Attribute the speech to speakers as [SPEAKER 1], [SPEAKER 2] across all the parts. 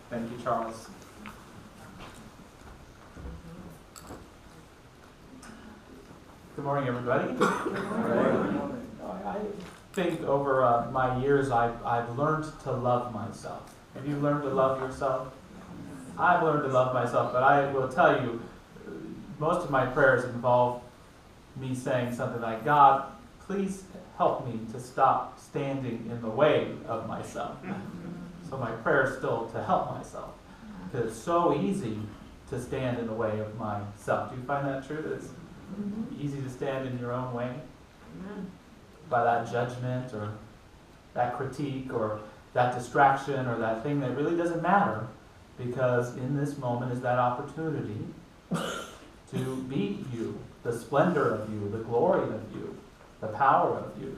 [SPEAKER 1] Thank you, Charles. Good morning, everybody. I think over my years I've learned to love myself. Have you learned to love yourself? I've learned to love myself, but I will tell you, most of my prayers involve me saying something like, God, please help me to stop standing in the way of myself. So my prayer is still to help myself, because it's so easy to stand in the way of myself. Do you find that true? That it's easy to stand in your own way? By that judgment or that critique or that distraction or that thing that really doesn't matter, because in this moment is that opportunity to be you, the splendor of you, the glory of you, the power of you.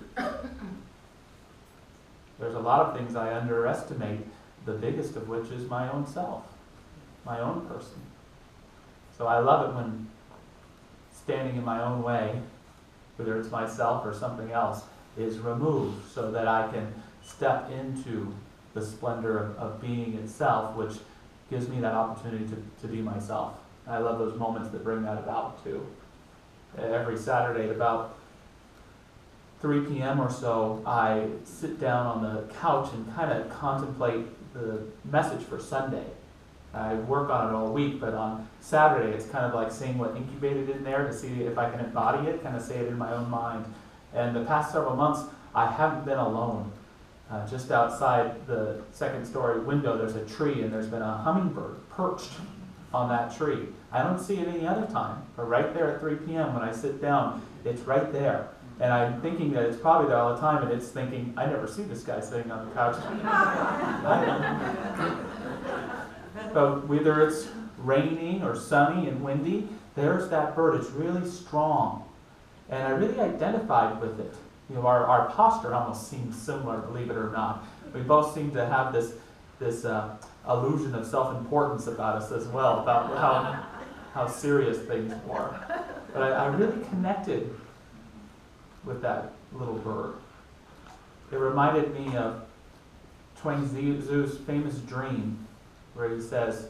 [SPEAKER 1] There's a lot of things I underestimate, the biggest of which is my own self, my own person. So I love it when standing in my own way, whether it's myself or something else, is removed so that I can step into the splendor of being itself, which gives me that opportunity to be myself. I love those moments that bring that about too. Every Saturday at about 3 p.m. or so, I sit down on the couch and kind of contemplate the message for Sunday. I work on it all week, but on Saturday it's kind of like seeing what incubated in there to see if I can embody it, kind of say it in my own mind. And the past several months, I haven't been alone. Just outside the second story window, there's a tree, and there's been a hummingbird perched on that tree. I don't see it any other time, but right there at 3 p.m. when I sit down, it's right there. And I'm thinking that it's probably there all the time, and it's thinking, I never see this guy sitting on the couch. But whether it's raining or sunny and windy, there's that bird. It's really strong. And I really identified with it. You know, our posture almost seems similar, believe it or not. We both seem to have this illusion of self-importance about us as well, about how serious things were. But I really connected with that little bird. It reminded me of Chuang Tzu's famous dream, where he says,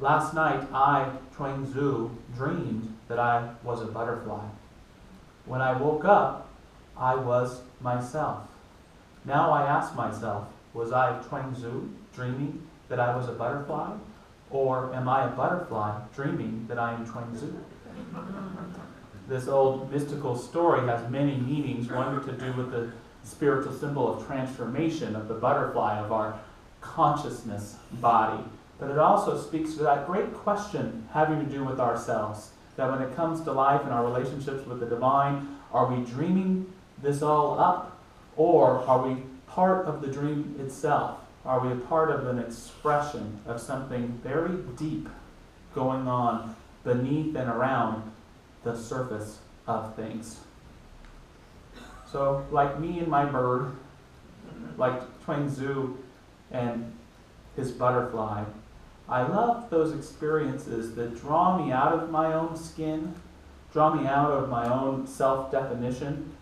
[SPEAKER 1] last night I, Chuang Tzu, dreamed that I was a butterfly. When I woke up, I was myself. Now I ask myself, was I Chuang Tzu dreaming that I was a butterfly? Or am I a butterfly dreaming that I am Chuang Tzu? This old mystical story has many meanings, one to do with the spiritual symbol of transformation of the butterfly, of our consciousness body. But it also speaks to that great question having to do with ourselves, that when it comes to life and our relationships with the divine, are we dreaming this all up, or are we part of the dream itself? Are we a part of an expression of something very deep going on beneath and around the surface of things? So, like me and my bird, like Chuang Tzu and his butterfly, I love those experiences that draw me out of my own skin, draw me out of my own self-definition,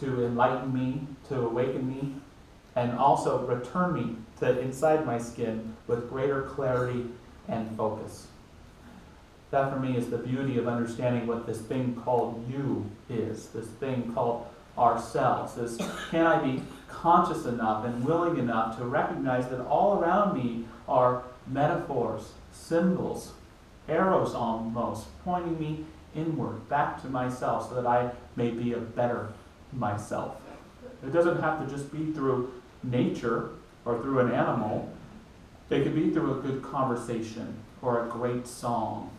[SPEAKER 1] to enlighten me, to awaken me, and also return me to inside my skin with greater clarity and focus. That for me is the beauty of understanding what this thing called you is, this thing called ourselves. Is, can I be conscious enough and willing enough to recognize that all around me are metaphors, symbols, arrows almost, pointing me inward, back to myself, so that I may be a better myself. It doesn't have to just be through nature or through an animal. It could be through a good conversation or a great song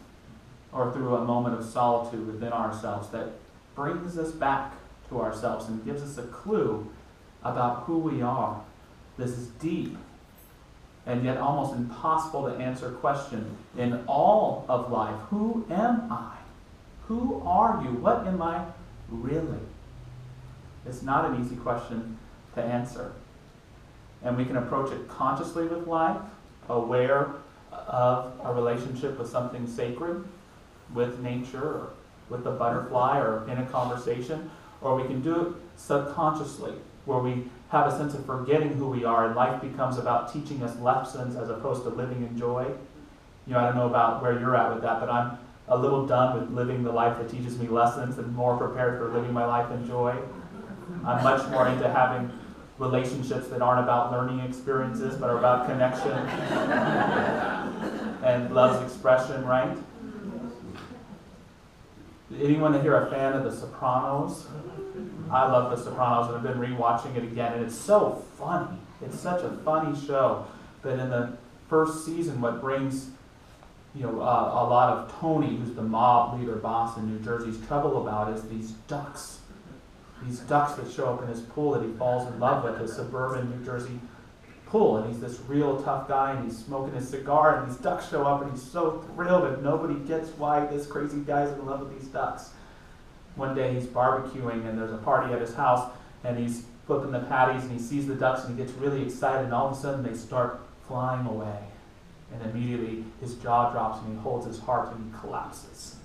[SPEAKER 1] or through a moment of solitude within ourselves that brings us back to ourselves and gives us a clue about who we are. This is deep and yet almost impossible to answer question in all of life. Who am I? Who are you? What am I really? It's not an easy question to answer. And we can approach it consciously with life, aware of a relationship with something sacred, with nature, or with the butterfly, or in a conversation, or we can do it subconsciously, where we have a sense of forgetting who we are, and life becomes about teaching us lessons as opposed to living in joy. I don't know about where you're at with that, but I'm a little done with living the life that teaches me lessons and more prepared for living my life in joy. I'm much more into having relationships that aren't about learning experiences, but are about connection and love's expression, right? Anyone here a fan of The Sopranos? I love The Sopranos, and I've been rewatching it again, and it's so funny. It's such a funny show. But in the first season, what brings a lot of Tony, who's the mob leader boss in New Jersey's trouble about, is these ducks. These ducks that show up in his pool that he falls in love with, his suburban New Jersey pool. And he's this real tough guy, and he's smoking his cigar, and these ducks show up, and he's so thrilled, and nobody gets why this crazy guy's in love with these ducks. One day he's barbecuing, and there's a party at his house, and he's flipping the patties, and he sees the ducks, and he gets really excited, and all of a sudden they start flying away. And immediately his jaw drops, and he holds his heart, and he collapses.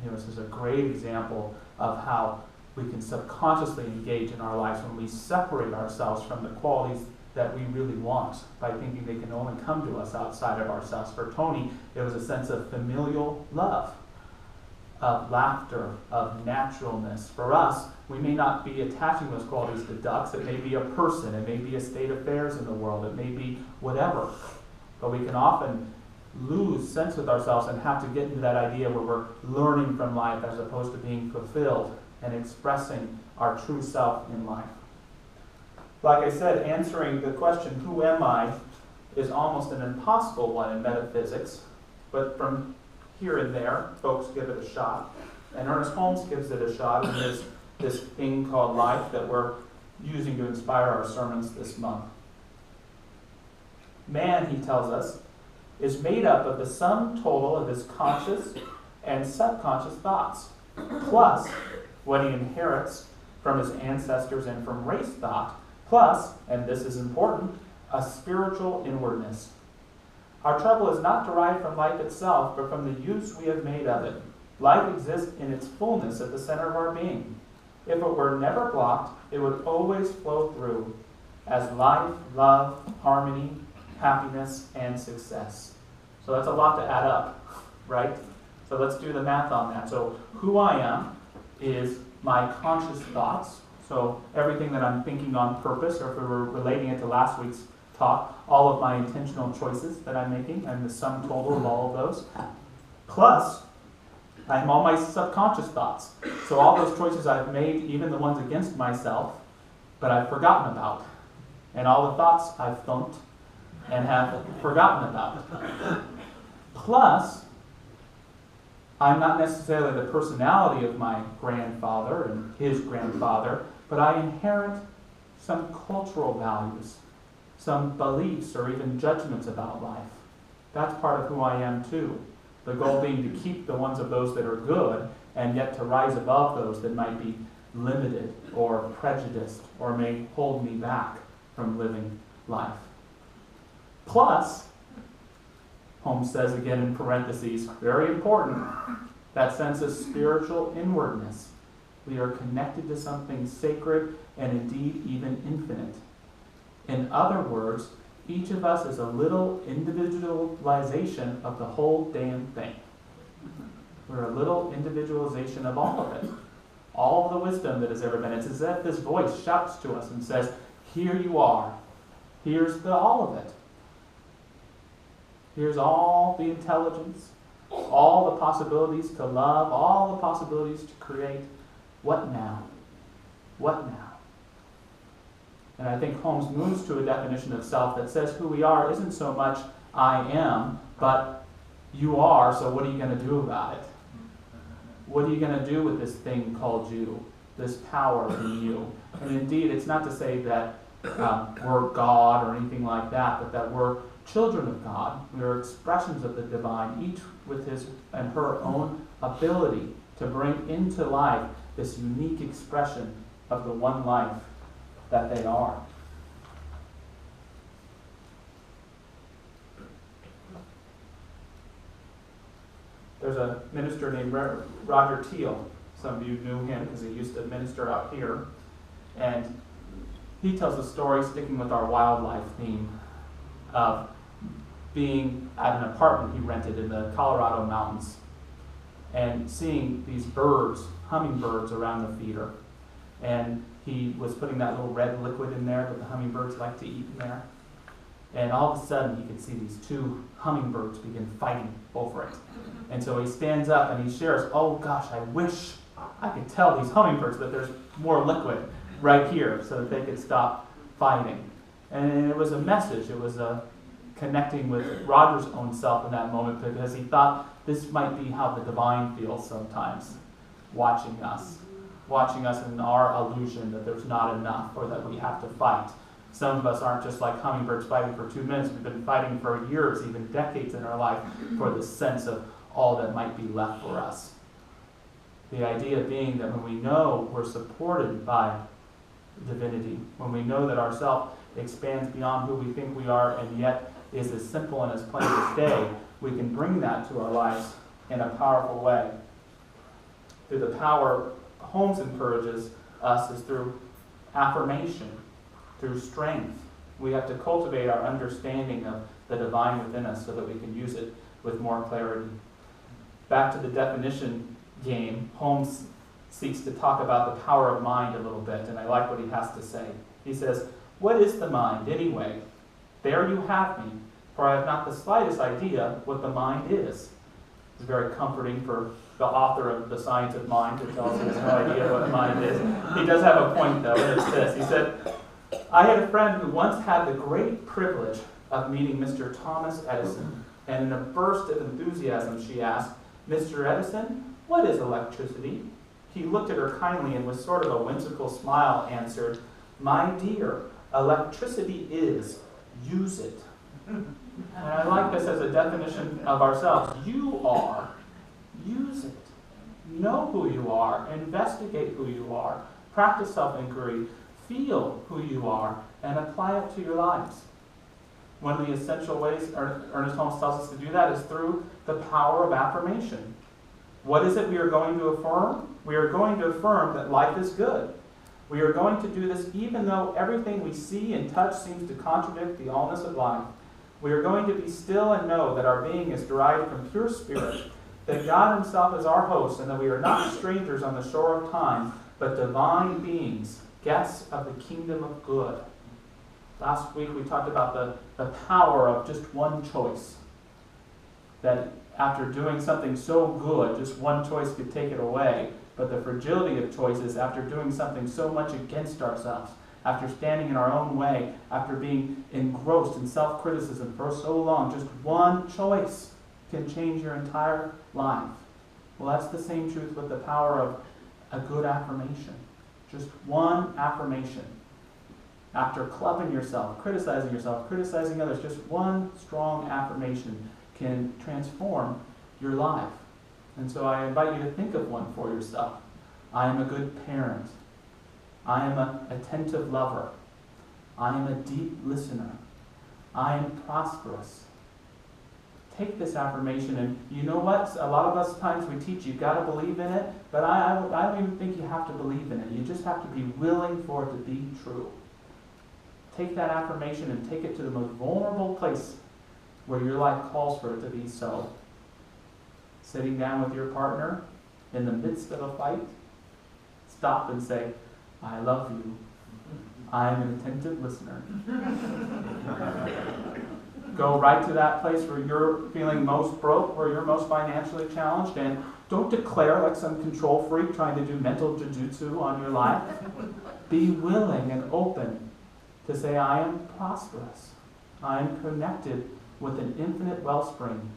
[SPEAKER 1] This is a great example of how we can subconsciously engage in our lives when we separate ourselves from the qualities that we really want by thinking they can only come to us outside of ourselves. For Tony, it was a sense of familial love, of laughter, of naturalness. For us, we may not be attaching those qualities to ducks. It may be a person. It may be a state of affairs in the world. It may be whatever. But we can often lose sense with ourselves and have to get into that idea where we're learning from life as opposed to being fulfilled and expressing our true self in life. Like I said, answering the question, who am I, is almost an impossible one in metaphysics, but from here and there, folks give it a shot. And Ernest Holmes gives it a shot in this thing called life that we're using to inspire our sermons this month. Man, he tells us, is made up of the sum total of his conscious and subconscious thoughts, plus what he inherits from his ancestors and from race thought, plus, and this is important, a spiritual inwardness. Our trouble is not derived from life itself, but from the use we have made of it. Life exists in its fullness at the center of our being. If it were never blocked, it would always flow through as life, love, harmony, happiness, and success. So that's a lot to add up, right? So let's do the math on that. So who I am is my conscious thoughts. So everything that I'm thinking on purpose, or if we were relating it to last week's talk, all of my intentional choices that I'm making, and the sum total of all of those. Plus, I have all my subconscious thoughts. So all those choices I've made, even the ones against myself, but I've forgotten about. And all the thoughts I've thumped and have forgotten about. Plus, I'm not necessarily the personality of my grandfather and his grandfather, but I inherit some cultural values, some beliefs, or even judgments about life. That's part of who I am too. The goal being to keep the ones of those that are good, and yet to rise above those that might be limited or prejudiced or may hold me back from living life. Plus, Holmes says again in parentheses, very important, that sense of spiritual inwardness. We are connected to something sacred and indeed even infinite. In other words, each of us is a little individualization of the whole damn thing. We're a little individualization of all of it. All of the wisdom that has ever been. It's as if this voice shouts to us and says, here you are. Here's all of it. Here's all the intelligence, all the possibilities to love, all the possibilities to create. What now? What now? And I think Holmes moves to a definition of self that says who we are isn't so much I am, but you are, so what are you going to do about it? What are you going to do with this thing called you, this power in you? And indeed, it's not to say that we're God or anything like that, but that we're children of God. We are expressions of the divine, each with his and her own ability to bring into life this unique expression of the one life that they are. There's a minister named Roger Teal. Some of you knew him because he used to minister out here. And he tells a story, sticking with our wildlife theme, of being at an apartment he rented in the Colorado mountains and seeing these birds, hummingbirds, around the feeder. And he was putting that little red liquid in there that the hummingbirds like to eat in there. And all of a sudden, he could see these two hummingbirds begin fighting over it. And so he stands up and he shares, oh gosh, I wish I could tell these hummingbirds that there's more liquid right here so that they could stop fighting. And it was a message. It was a connecting with Roger's own self in that moment, because he thought this might be how the divine feels sometimes, watching us in our illusion that there's not enough or that we have to fight. Some of us aren't just like hummingbirds fighting for 2 minutes. We've been fighting for years, even decades in our life, for the sense of all that might be left for us. The idea being that when we know we're supported by divinity, when we know that our self expands beyond who we think we are and yet is as simple and as plain as day, we can bring that to our lives in a powerful way. Through the power Holmes encourages us is through affirmation, through strength. We have to cultivate our understanding of the divine within us so that we can use it with more clarity. Back to the definition game, Holmes seeks to talk about the power of mind a little bit, and I like what he has to say. He says, "What is the mind, anyway? There you have me, for I have not the slightest idea what the mind is." It's very comforting for the author of The Science of Mind to tell us he has no idea what mind is. He does have a point, though, and it's this. He said, "I had a friend who once had the great privilege of meeting Mr. Thomas Edison, and in a burst of enthusiasm she asked, 'Mr. Edison, what is electricity?' He looked at her kindly and with sort of a whimsical smile answered, 'My dear, electricity is, use it.'" And I like this as a definition of ourselves. You are. Use it. Know who you are. Investigate who you are. Practice self-inquiry. Feel who you are and apply it to your lives. One of the essential ways Ernest Holmes tells us to do that is through the power of affirmation. What is it we are going to affirm? We are going to affirm that life is good. We are going to do this even though everything we see and touch seems to contradict the allness of life. We are going to be still and know that our being is derived from pure spirit, that God himself is our host, and that we are not strangers on the shore of time, but divine beings, guests of the kingdom of good. Last week we talked about the power of just one choice. That after doing something so good, just one choice could take it away. But the fragility of choices after doing something so much against ourselves, after standing in our own way, after being engrossed in self-criticism for so long, just one choice can change your entire life. Well, that's the same truth with the power of a good affirmation. Just one affirmation. After clubbing yourself, criticizing others, just one strong affirmation can transform your life. And so I invite you to think of one for yourself. I am a good parent. I am an attentive lover. I am a deep listener. I am prosperous. Take this affirmation, and you know what? A lot of us times we teach you've got to believe in it, but I don't even think you have to believe in it. You just have to be willing for it to be true. Take that affirmation and take it to the most vulnerable place where your life calls for it to be so. Sitting down with your partner in the midst of a fight, stop and say, "I love you. I am an attentive listener." Go right to that place where you're feeling most broke, where you're most financially challenged, and don't declare like some control freak trying to do mental jujutsu on your life. Be willing and open to say, "I am prosperous. I am connected with an infinite wellspring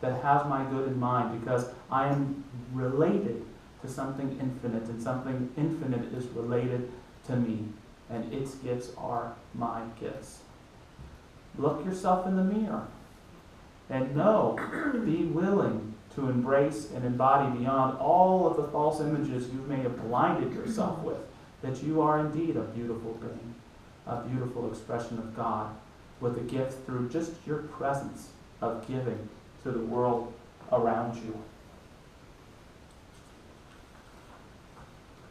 [SPEAKER 1] that has my good in mind because I am related to something infinite, and something infinite is related to me, and its gifts are my gifts." Look yourself in the mirror and know, be willing to embrace and embody beyond all of the false images you may have blinded yourself with, that you are indeed a beautiful being, a beautiful expression of God, with a gift through just your presence of giving to the world around you.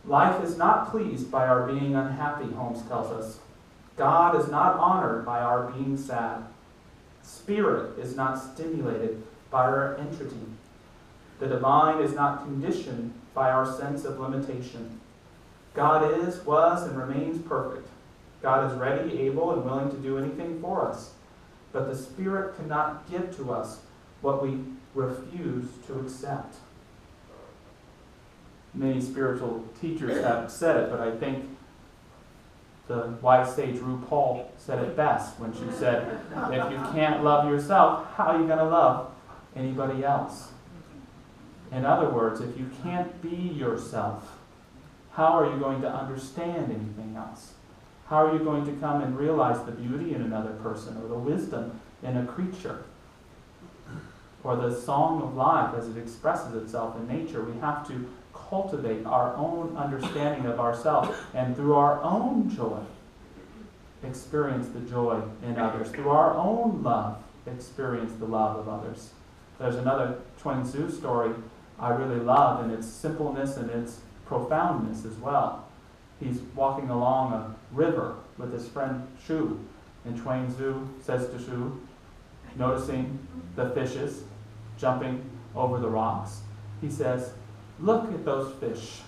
[SPEAKER 1] Life is not pleased by our being unhappy, Holmes tells us. God is not honored by our being sad. Spirit is not stimulated by our entity. The divine is not conditioned by our sense of limitation. God is, was, and remains perfect. God is ready, able, and willing to do anything for us. But the Spirit cannot give to us what we refuse to accept. Many spiritual teachers have said it, but I think the wise sage RuPaul said it best when she said, if you can't love yourself, how are you going to love anybody else? In other words, if you can't be yourself, how are you going to understand anything else? How are you going to come and realize the beauty in another person, or the wisdom in a creature, or the song of life as it expresses itself in nature? We have to cultivate our own understanding of ourselves, and through our own joy, experience the joy in others. Through our own love, experience the love of others. There's another Chuang-Tzu story I really love in its simpleness and its profoundness as well. He's walking along a river with his friend Shu, and Chuang-Tzu says to Shu, noticing the fishes jumping over the rocks, he says, look at those fish.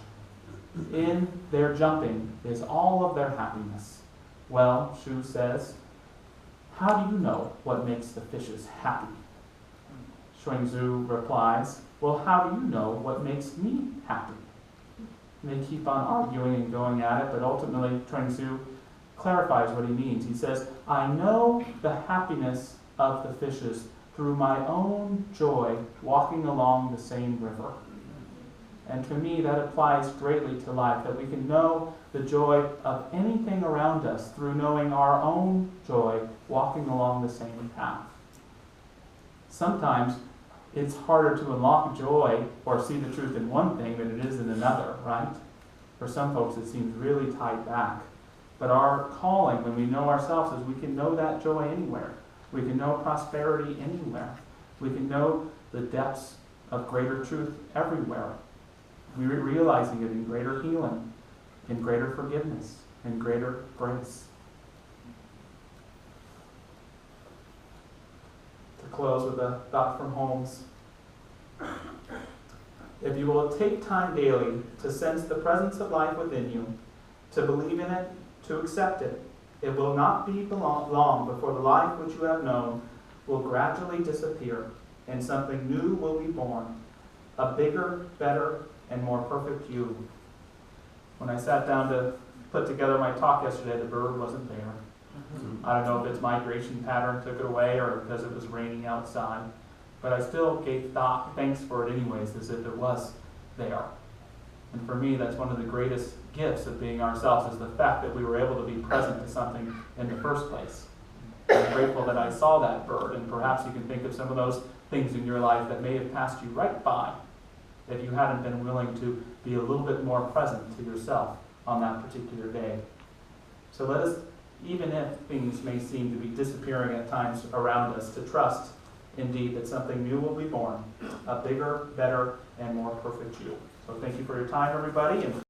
[SPEAKER 1] In their jumping is all of their happiness. Well, Shu says, how do you know what makes the fishes happy? Chuang-Tzu replies, well, how do you know what makes me happy? And they keep on arguing and going at it, but ultimately Chuang-Tzu clarifies what he means. He says, I know the happiness of the fishes through my own joy walking along the same river. And to me, that applies greatly to life, that we can know the joy of anything around us through knowing our own joy walking along the same path. Sometimes it's harder to unlock joy or see the truth in one thing than it is in another, right? For some folks, it seems really tied back. But our calling, when we know ourselves, is we can know that joy anywhere. We can know prosperity anywhere. We can know the depths of greater truth everywhere. We're realizing it in greater healing, in greater forgiveness, in greater grace. To close with a thought from Holmes. If you will take time daily to sense the presence of life within you, to believe in it, to accept it, it will not be long before the life which you have known will gradually disappear, and something new will be born, a bigger, better, and more perfect you. When I sat down to put together my talk yesterday, the bird wasn't there. I don't know if its migration pattern took it away or because it was raining outside, but I still gave thanks for it anyways, as if it was there. And for me, that's one of the greatest gifts of being ourselves, is the fact that we were able to be present to something in the first place. I'm grateful that I saw that bird, and perhaps you can think of some of those things in your life that may have passed you right by if you hadn't been willing to be a little bit more present to yourself on that particular day. So let us, even if things may seem to be disappearing at times around us, to trust indeed that something new will be born, a bigger, better, and more perfect you. So thank you for your time, everybody. And